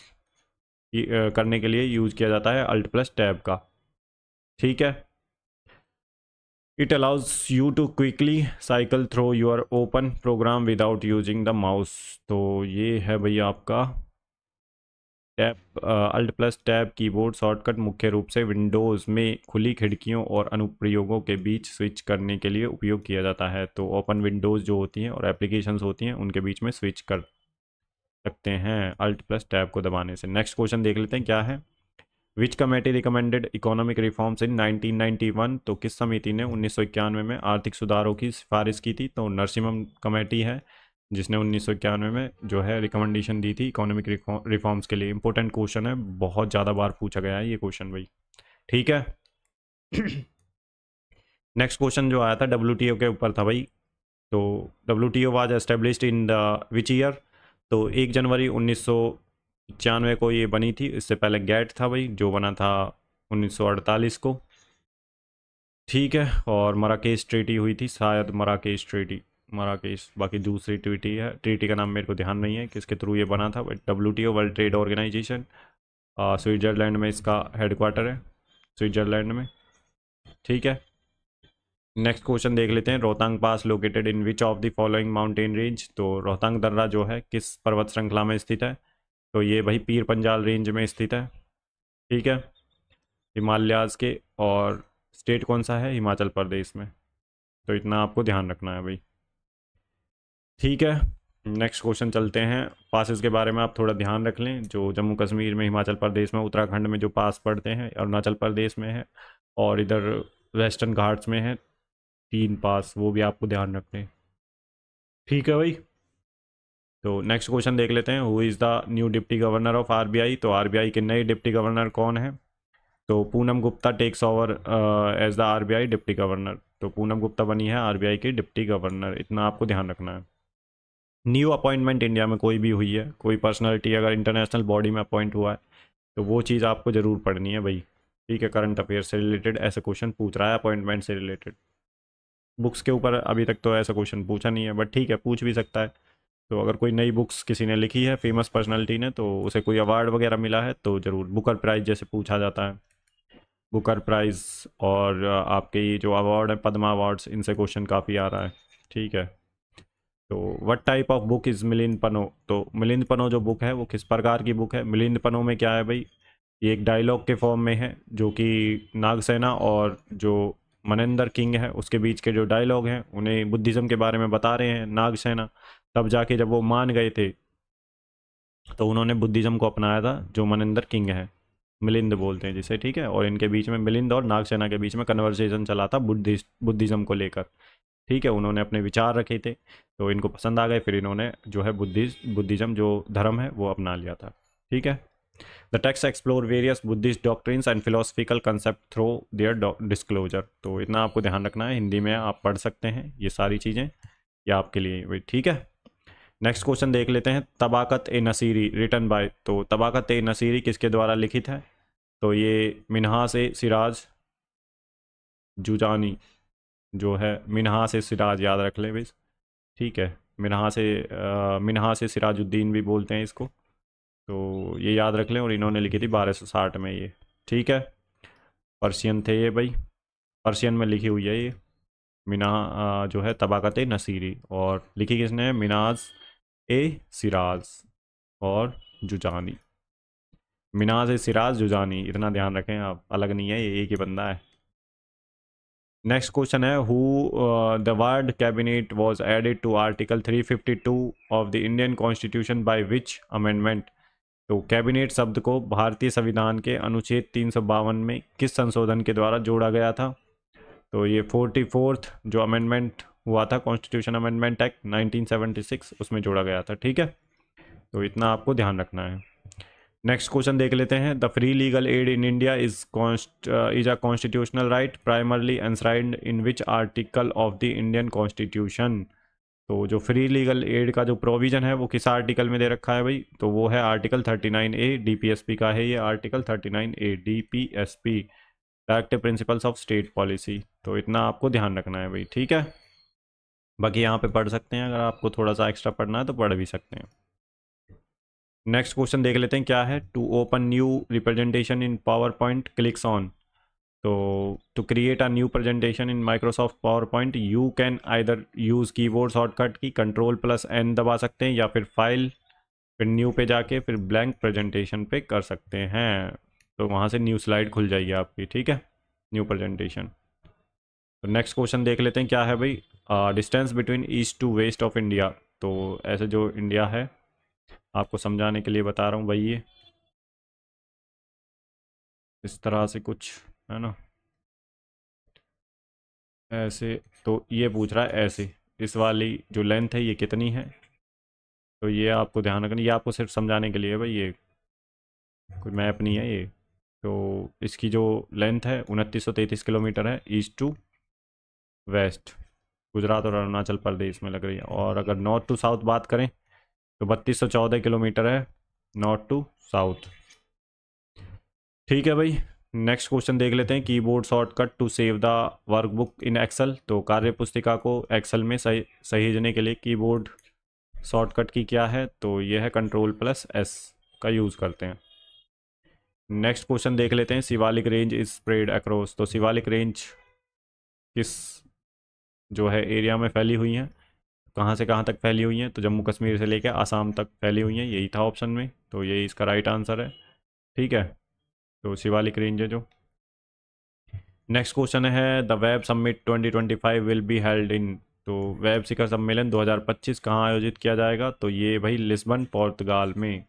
करने के लिए यूज़ किया जाता है अल्ट प्लस टैब का, ठीक है। It allows you to quickly cycle through your open program without using the mouse. तो ये है भाई आपका tab alt plus tab keyboard shortcut मुख्य रूप से विंडोज़ में खुली खिड़कियों और अनुप्रयोगों के बीच स्विच करने के लिए उपयोग किया जाता है। तो ओपन विंडोज़ जो होती हैं और एप्लीकेशंस होती हैं उनके बीच में स्विच कर सकते हैं अल्ट प्लस टैब को दबाने से। नेक्स्ट क्वेश्चन देख लेते हैं क्या है। विच committee recommended economic reforms in 1991। तो किस समिति ने 1991 में आर्थिक सुधारों की सिफारिश की थी। तो नरसिम्हम कमेटी है जिसने 1991 में जो है रिकमेंडेशन दी थी इकोनॉमिक रिफॉर्म्स के लिए। इंपॉर्टेंट क्वेश्चन है, बहुत ज़्यादा बार पूछा गया है ये क्वेश्चन भाई, ठीक है। नेक्स्ट क्वेश्चन जो आया था डब्ल्यूटीओ के ऊपर था भाई। तो WTO was established in the which year. तो 1 जनवरी 1995 को ये बनी थी। इससे पहले गैट था भाई जो बना था 1948 को, ठीक है। और मराकेश ट्रीटी हुई थी शायद, मराकेश ट्रीटी, मराकेश, बाकी दूसरी ट्रीटी है, ट्रीटी का नाम मेरे को ध्यान नहीं है किसके थ्रू ये बना था। But WTO world trade organisation, Switzerland में इसका हेडक्वार्टर है, स्विट्ज़रलैंड में, ठीक है। नेक्स्ट क्वेश्चन देख लेते हैं। Rohtang pass located in which of the following mountain range. तो रोहतांग दर्रा जो है किस पर्वत श्रृंखला में स्थित है। तो ये भाई पीर पंजाल रेंज में स्थित है, ठीक है, हिमालयाज़ के। और स्टेट कौन सा है, हिमाचल प्रदेश में। तो इतना आपको ध्यान रखना है भाई, ठीक है। नेक्स्ट क्वेश्चन चलते हैं। पासेस के बारे में आप थोड़ा ध्यान रख लें, जो जम्मू कश्मीर में, हिमाचल प्रदेश में, उत्तराखंड में जो पास पड़ते हैं, अरुणाचल प्रदेश में है और इधर वेस्टर्न घाट्स में है 3 पास, वो भी आपको ध्यान रखने, ठीक है भाई। तो नेक्स्ट क्वेश्चन देख लेते हैं। Who is the new deputy governor of RBI. तो आरबीआई के नए डिप्टी गवर्नर कौन है। तो Poonam Gupta takes over as the RBI deputy governor. तो पूनम गुप्ता बनी है आरबीआई की डिप्टी गवर्नर, इतना आपको ध्यान रखना है। न्यू अपॉइंटमेंट इंडिया में कोई भी हुई है, कोई पर्सनालिटी अगर इंटरनेशनल बॉडी में अपॉइंट हुआ है तो वो चीज़ आपको ज़रूर पढ़नी है भाई, ठीक है। करंट अफेयर से रिलेटेड ऐसे क्वेश्चन पूछ रहा है अपॉइंटमेंट से रिलेटेड। बुक्स के ऊपर अभी तक तो ऐसा क्वेश्चन पूछा नहीं है, बट ठीक है पूछ भी सकता है। तो अगर कोई नई बुक्स किसी ने लिखी है फेमस पर्सनालिटी ने, तो उसे कोई अवार्ड वगैरह मिला है तो ज़रूर, बुकर प्राइज़ जैसे पूछा जाता है, बुकर प्राइज़। और आपके ये जो अवार्ड है पद्मा अवार्ड्स, इनसे क्वेश्चन काफ़ी आ रहा है, ठीक है। तो what type of book is Milinda Panho. तो मिलिंद पनो जो बुक है वो किस प्रकार की बुक है। मिलिंद पनो में क्या है भाई, ये एक डायलॉग के फॉर्म में है जो कि नागसेना और जो मनेंदर किंग है उसके बीच के जो डायलॉग हैं उन्हें बुद्धिज़्म के बारे में बता रहे हैं नागसेना। तब जाके जब वो मान गए थे तो उन्होंने बुद्धिज़्म को अपनाया था, जो मनेंदर किंग है, मिलिंद बोलते हैं जिसे, ठीक है। और इनके बीच में, मिलिंद और नागसेना के बीच में कन्वर्सेशन चला था बुद्धिज़्म को लेकर, ठीक है। उन्होंने अपने विचार रखे थे तो इनको पसंद आ गए, फिर इन्होंने जो है बुद्धिज़्म जो धर्म है वो अपना लिया था, ठीक है। The text explore various Buddhist doctrines and philosophical concept through their disclosure. तो इतना आपको ध्यान रखना है, हिंदी में आप पढ़ सकते हैं ये सारी चीज़ें, ये आपके लिए भाई, ठीक है। नेक्स्ट क्वेश्चन देख लेते हैं। तबाकत ए नसीरी रिटन बाय। तो तबाकत ए नसीरी किसके द्वारा लिखित है। तो ये मिन्हास ए सिराज जुजानी जो है, मिन्हास ए सिराज याद रख लें बस, ठीक है। मिन्हास ए सिराजुद्दीन भी बोलते हैं इसको, तो ये याद रख लें। और इन्होंने लिखी थी 1260 में ये, ठीक है। पर्शियन थे ये भाई, पर्शियन में लिखी हुई है ये मिना जो है तबाकत ए नसीरी। और लिखी किसने है, मिनाज ए सिराज और जुजानी, मिनाज ए सिराज जुजानी, इतना ध्यान रखें आप, अलग नहीं है ये, एक ही बंदा है। नेक्स्ट क्वेश्चन है। Who the word cabinet was added to article 352 of the Indian constitution by which amendment. तो कैबिनेट शब्द को भारतीय संविधान के अनुच्छेद 352 में किस संशोधन के द्वारा जोड़ा गया था। तो ये 44th जो अमेंडमेंट हुआ था, कॉन्स्टिट्यूशन अमेंडमेंट एक्ट 1976, उसमें जोड़ा गया था, ठीक है। तो इतना आपको ध्यान रखना है। नेक्स्ट क्वेश्चन देख लेते हैं। The free legal aid in India is a constitutional right primarily enshrined in which article of the Indian constitution. तो जो फ्री लीगल एड का जो प्रोविज़न है वो किस आर्टिकल में दे रखा है भाई। तो वो है आर्टिकल 39A, डीपीएसपी का है ये article 39A DPSP, directive principles of state policy. तो इतना आपको ध्यान रखना है भाई, ठीक है। बाकी यहाँ पे पढ़ सकते हैं, अगर आपको थोड़ा सा एक्स्ट्रा पढ़ना है तो पढ़ भी सकते हैं। नेक्स्ट क्वेश्चन देख लेते हैं क्या है। To open new representation in PowerPoint clicks on. तो to create a new presentation in Microsoft PowerPoint you can either use keyboard shortcut key Ctrl+N दबा सकते हैं, या फिर फाइल, फिर न्यू पे जाके फिर ब्लैंक प्रेजेंटेशन पे कर सकते हैं। तो वहाँ से न्यू स्लाइड खुल जाएगी आपकी, ठीक है, न्यू प्रेजेंटेशन। तो नेक्स्ट क्वेश्चन देख लेते हैं क्या है भाई। Distance between east to west of India. तो ऐसे जो इंडिया है, आपको समझाने के लिए बता रहा हूँ भाई, ये इस तरह से कुछ है ना, ऐसे। तो ये पूछ रहा है ऐसे, इस वाली जो लेंथ है ये कितनी है। तो ये आपको ध्यान रखना, ये आपको सिर्फ समझाने के लिए है भाई, ये कोई मैप नहीं है ये। तो इसकी जो लेंथ है 2933 किलोमीटर है, ईस्ट टू वेस्ट, गुजरात और अरुणाचल प्रदेश में लग रही है। और अगर नॉर्थ टू साउथ बात करें तो 3214 किलोमीटर है, नॉर्थ टू साउथ। ठीक है भाई, नेक्स्ट क्वेश्चन देख लेते हैं। Keyboard shortcut to save the workbook in Excel. तो कार्य पुस्तिका को एक्सेल में सहेजने के लिए कीबोर्ड शॉर्टकट की क्या है, तो ये है Ctrl+S का यूज़ करते हैं। नेक्स्ट क्वेश्चन देख लेते हैं। Shivalik range is spread across. तो शिवालिक रेंज किस जो है एरिया में फैली हुई हैं, कहाँ से कहाँ तक फैली हुई हैं, तो जम्मू कश्मीर से लेकर आसाम तक फैली हुई हैं, यही था ऑप्शन में, तो यही इसका राइट आंसर है। ठीक है, तो शिवालिक रेंज है जो। नेक्स्ट क्वेश्चन है the web summit 2025 will be held in. तो वेब शिखर सम्मेलन 2025 कहाँ आयोजित किया जाएगा, तो ये भाई लिस्बन पुर्तगाल में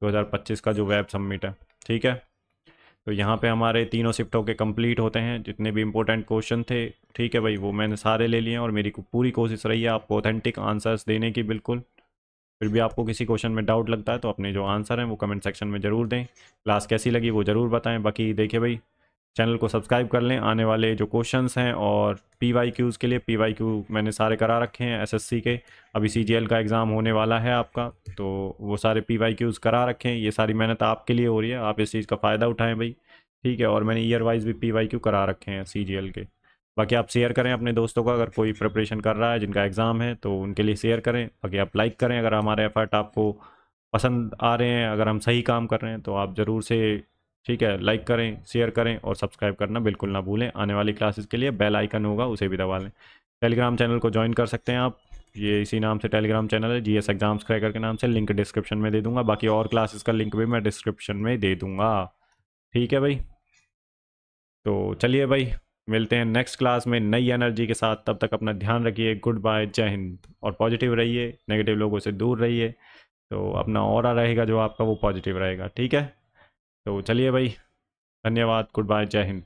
2025 का जो वेब समिट है। ठीक है, तो यहाँ पे हमारे तीनों शिफ्ट होके कंप्लीट होते हैं, जितने भी इंपॉर्टेंट क्वेश्चन थे। ठीक है भाई, वो मैंने सारे ले लिए हैं और मेरी पूरी कोशिश रही है आपको ऑथेंटिक आंसर्स देने की, बिल्कुल। फिर भी आपको किसी क्वेश्चन में डाउट लगता है तो अपने जो आंसर हैं वो कमेंट सेक्शन में ज़रूर दें। क्लास कैसी लगी वो ज़रूर बताएं। बाकी देखिए भाई, चैनल को सब्सक्राइब कर लें, आने वाले जो क्वेश्चंस हैं और PYQs के लिए PYQ मैंने सारे करा रखे हैं SSC के। अभी CGL का एग्ज़ाम होने वाला है आपका, तो वो सारे PYQs करा रखे हैं। ये सारी मेहनत आपके लिए हो रही है, आप इस चीज़ का फ़ायदा उठाएं भाई। ठीक है, और मैंने ईयर वाइज भी PYQ करा रखे हैं CGL के। बाकी आप शेयर करें अपने दोस्तों को, अगर कोई प्रिपरेशन कर रहा है जिनका एग्ज़ाम है तो उनके लिए शेयर करें। बाकी आप लाइक करें अगर हमारे एफर्ट आपको पसंद आ रहे हैं, अगर हम सही काम कर रहे हैं तो आप ज़रूर से, ठीक है, लाइक करें, शेयर करें और सब्सक्राइब करना बिल्कुल ना भूलें। आने वाली क्लासेस के लिए बेल आइकन होगा, उसे भी दबा लें। टेलीग्राम चैनल को ज्वाइन कर सकते हैं आप, ये इसी नाम से टेलीग्राम चैनल है, GS एग्जाम्स क्रैकर के नाम से। लिंक डिस्क्रिप्शन में दे दूंगा, बाकी और क्लासेस का लिंक भी मैं डिस्क्रिप्शन में दे दूंगा। ठीक है भाई, तो चलिए भाई, मिलते हैं नेक्स्ट क्लास में नई एनर्जी के साथ। तब तक अपना ध्यान रखिए, गुड बाय, जय हिंद। और पॉजिटिव रहिए, नेगेटिव लोगों से दूर रहिए, तो अपना ऑरा रहेगा जो आपका वो पॉजिटिव रहेगा। ठीक है, तो चलिए भाई, धन्यवाद, गुड बाय, जय हिंद।